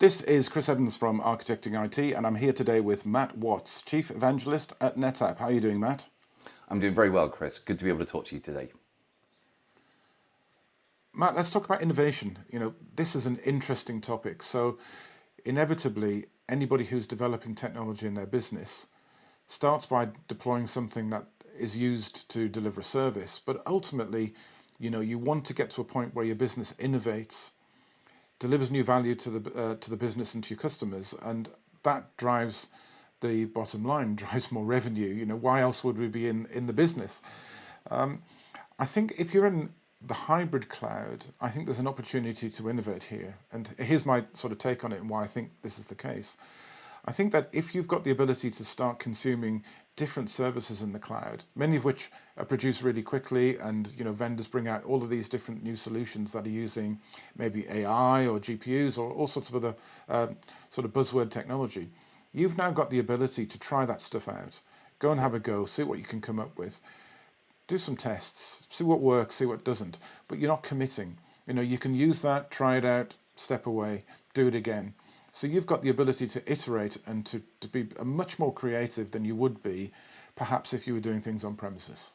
This is Chris Evans from Architecting IT, and I'm here today with Matt Watts, Chief Evangelist at NetApp. How are you doing, Matt? I'm doing very well, Chris. Good to be able to talk to you today. Matt, let's talk about innovation. This is an interesting topic. So, inevitably, anybody who's developing technology in their business starts by deploying something that is used to deliver a service. But ultimately, you want to get to a point where your business innovates, delivers new value to the business and to your customers, and that drives the bottom line, drives more revenue. Why else would we be in the business? I think if you're in the hybrid cloud, I think there's an opportunity to innovate here. And here's my sort of take on it and why I think this is the case. I think that if you've got the ability to start consuming different services in the cloud, many of which are produced really quickly, and vendors bring out all of these different new solutions that are using maybe AI or GPUs or all sorts of other sort of buzzword technology, you've now got the ability to try that stuff out. Go and have a go, see what you can come up with, do some tests, see what works, see what doesn't, but you're not committing. You can use that, try it out, step away, do it again. So you've got the ability to iterate and to be much more creative than you would be perhaps if you were doing things on premises.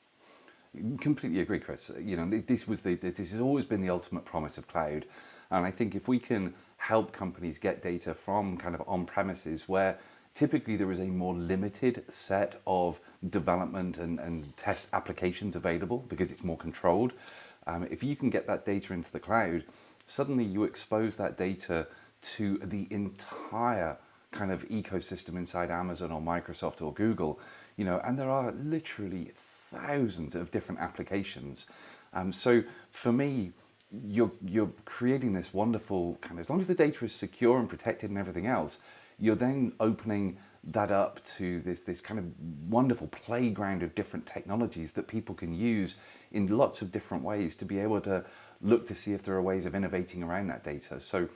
Completely agree, Chris. This has always been the ultimate promise of cloud, and I think if we can help companies get data from kind of on premises where typically there is a more limited set of development and test applications available because it's more controlled. If you can get that data into the cloud, suddenly you expose that data to the entire kind of ecosystem inside Amazon or Microsoft or Google, and there are literally thousands of different applications. So for me, you're creating this wonderful kind of, as long as the data is secure and protected and everything else, you're then opening that up to this kind of wonderful playground of different technologies that people can use in lots of different ways to be able to look to see if there are ways of innovating around that data. So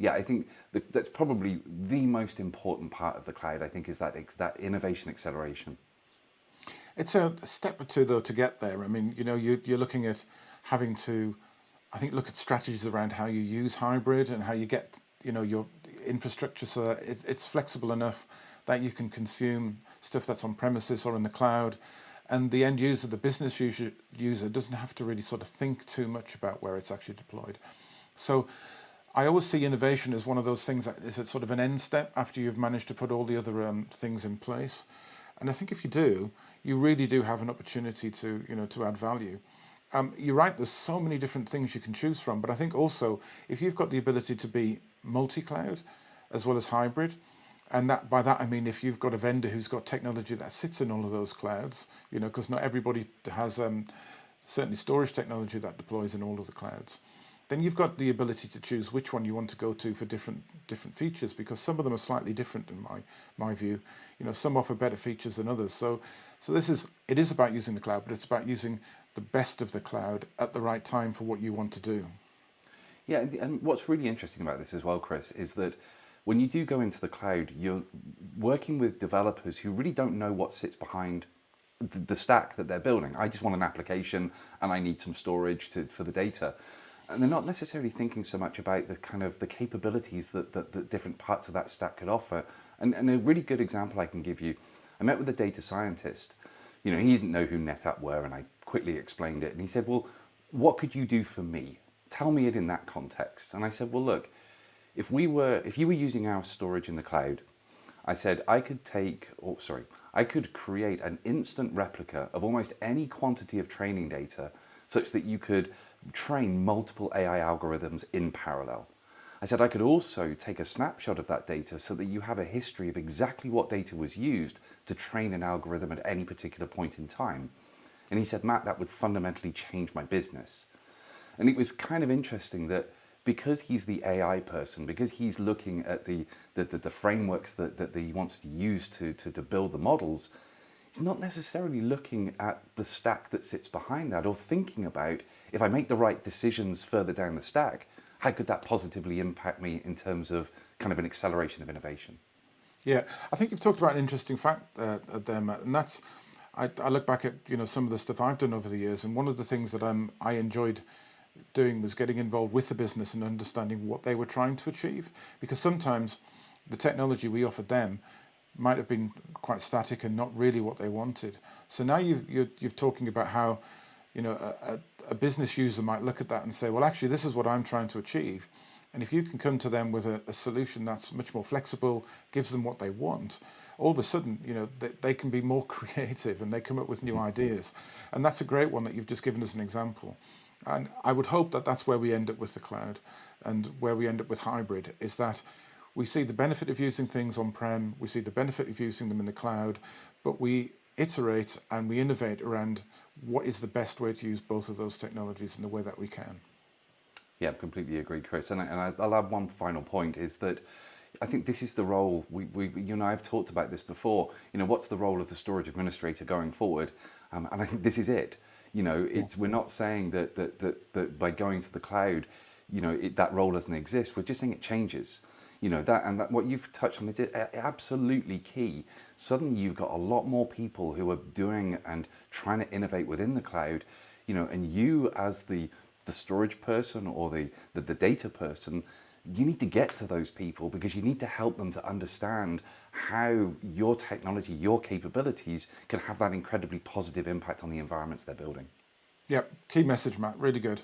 yeah, I think that's probably the most important part of the cloud, I think, is that innovation acceleration. It's a step or two though to get there. I mean, you're looking at having to, I think, look at strategies around how you use hybrid and how you get, your infrastructure so that it's flexible enough that you can consume stuff that's on premises or in the cloud, and the end user, the business user, doesn't have to really sort of think too much about where it's actually deployed. So I always see innovation as one of those things that is at sort of an end step after you've managed to put all the other things in place. And I think if you do, you really do have an opportunity to add value. You're right, there's so many different things you can choose from, but I think also if you've got the ability to be multi-cloud as well as hybrid, and that by that I mean if you've got a vendor who's got technology that sits in all of those clouds, because not everybody has certainly storage technology that deploys in all of the clouds, then you've got the ability to choose which one you want to go to for different features, because some of them are slightly different in my view. Some offer better features than others. So it is about using the cloud, but it's about using the best of the cloud at the right time for what you want to do. Yeah, and what's really interesting about this as well, Chris, is that when you do go into the cloud, you're working with developers who really don't know what sits behind the stack that they're building. I just want an application and I need some storage for the data. And they're not necessarily thinking so much about the kind of the capabilities that different parts of that stack could offer. And a really good example I can give you, I met with a data scientist. He didn't know who NetApp were, and I quickly explained it. And he said, well, what could you do for me? Tell me it in that context. And I said, well, look, if you were using our storage in the cloud, I said, I could create an instant replica of almost any quantity of training data such that you could train multiple AI algorithms in parallel. I said I could also take a snapshot of that data so that you have a history of exactly what data was used to train an algorithm at any particular point in time. And he said, Matt, that would fundamentally change my business. And it was kind of interesting that because he's the AI person, because he's looking at the frameworks that he wants to use to build the models, he's not necessarily looking at the stack that sits behind that or thinking about, if I make the right decisions further down the stack, how could that positively impact me in terms of kind of an acceleration of innovation? Yeah, I think you've talked about an interesting fact there, Matt, and that's I look back at some of the stuff I've done over the years, and one of the things that I enjoyed doing was getting involved with the business and understanding what they were trying to achieve. Because sometimes the technology we offered them might have been quite static and not really what they wanted. So now you're talking about how, a business user might look at that and say, well, actually, this is what I'm trying to achieve. And if you can come to them with a solution that's much more flexible, gives them what they want, all of a sudden, they can be more creative and they come up with new ideas. And that's a great one that you've just given as an example. And I would hope that that's where we end up with the cloud and where we end up with hybrid, is that we see the benefit of using things on-prem, we see the benefit of using them in the cloud, but we iterate and we innovate around what is the best way to use both of those technologies in the way that we can. Yeah, completely agree, Chris. I'll add one final point is that I think this is the role, you and I have talked about this before, what's the role of the storage administrator going forward? And I think this is it. We're not saying that by going to the cloud, that role doesn't exist. We're just saying it changes. That what you've touched on is absolutely key. Suddenly you've got a lot more people who are doing and trying to innovate within the cloud, and you as the storage person or the data person, you need to get to those people because you need to help them to understand how your technology, your capabilities can have that incredibly positive impact on the environments they're building. Yeah, key message, Matt. Really good.